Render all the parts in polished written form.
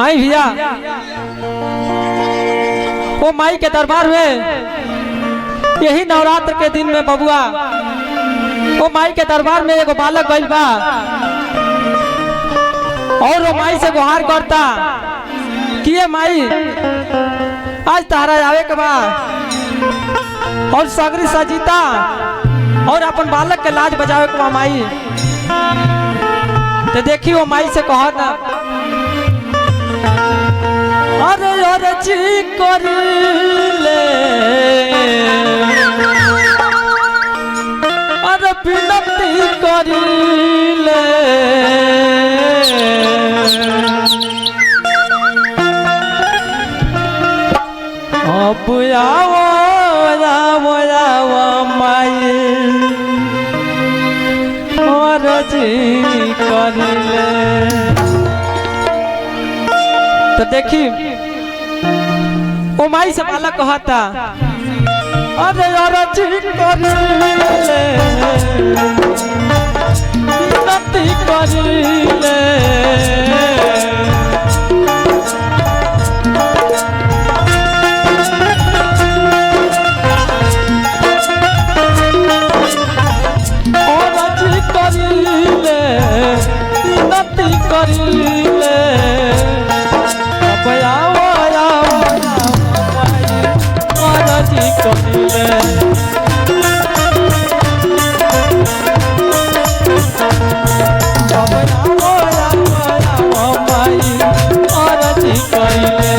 आई भैया वो माई के दरबार में यही नवरात्र के दिन में बबुआ वो माई के दरबार में एगो बालक गइल बा और वो माई से गुहार करता कि ये माई आज तारा आवे के बा और सगरी सजीता और अपन बालक के लाज बजावे के बा माई। तो देखी वो माई से कहा ना अरे अरे जी करिले अरे विनती करिले अब आओ आओ आओ माई और जी करिले। तो देखी ओ माई से बालक कहता अरे अरे जी करिले विनती करिले विनती करिले अब आओ आओ मरजी करिले अब आओ आओ माई मरजी करिले।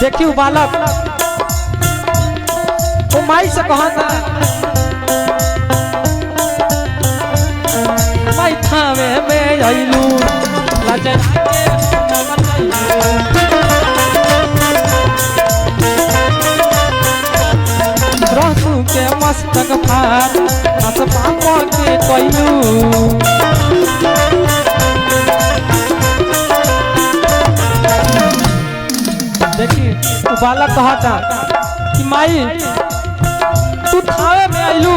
देखियो बालक वो माई से कहा था माई थावे में आइलू लाजन रहसू के मस्तक फार हस पापा के कइलू देखी तू बालक कहा था कि माई तू थावे में आइलू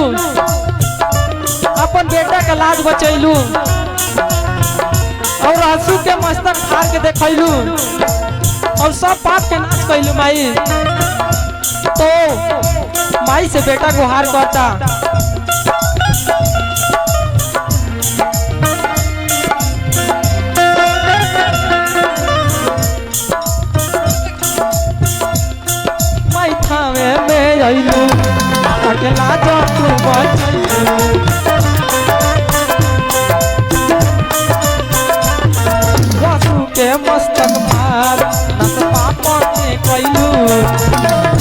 अपन बेटा का लाज बचैलू और आंसू के मस्तक फाड़ के देखैलू और सब पाप के नाश कैलू माई। तो माई से बेटा गुहार करता में आइलू अकेला जो तू बचैलू रसू के मस्तक मार नस पापा के कइलू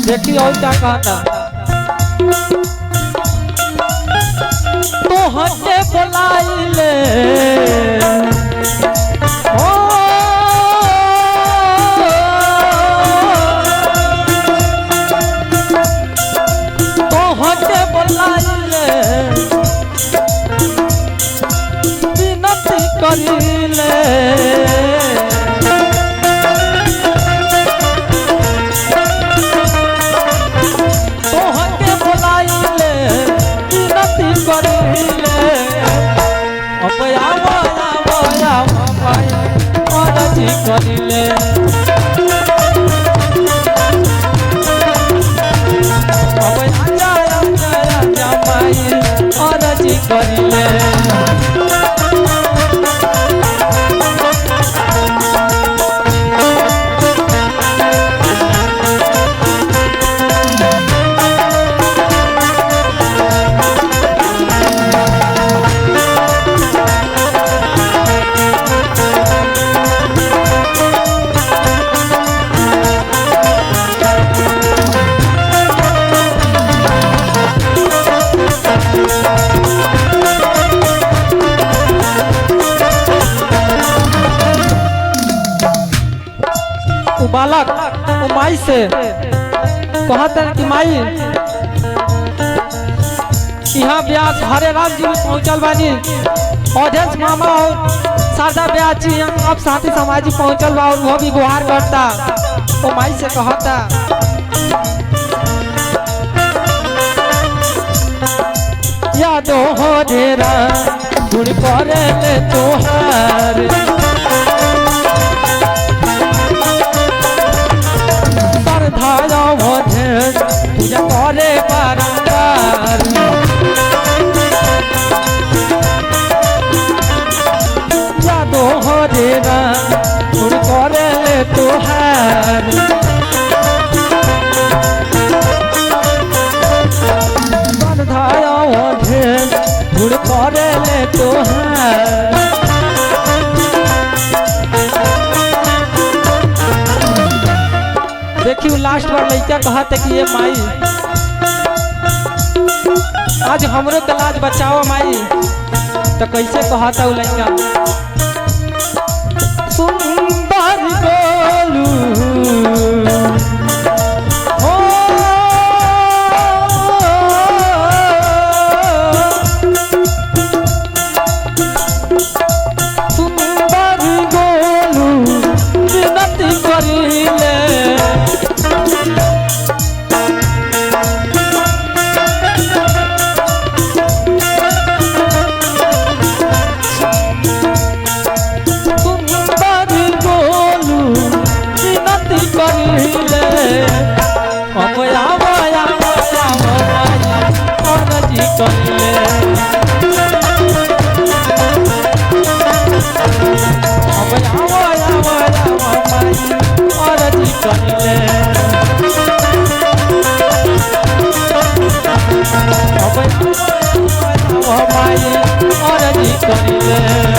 देखी और क्या कहता तो हटे बुलाइले विनती करिले तोहके बोलाइले विनती करिले अब आओ आओ से कहते हैं कि माई यहाँ ब्यास हरे राम जी में पहुँचल बानी अवधेश मामा और शारदा ब्यास जी यहाँ आप साथी समाजी पहुँचल बा और वो भी गुहार करता तो माई से कहता यादो हो डेरा गुड़ करे ले तोहार सरधाया हो ढेर पूजा करे बारंबार यादो हो डेरा गुड़ करे ले तोहार सरधाया हो ढेर गुड़ करे ले तोहार देखियो लास्ट बार लड़का कहते कि ये माई आज हमरो के लाज बचाओ माई तो कैसे कहता वो लड़का सुंदर बोलू ओ सुंदर बोलू विनती करिले और जी कर ले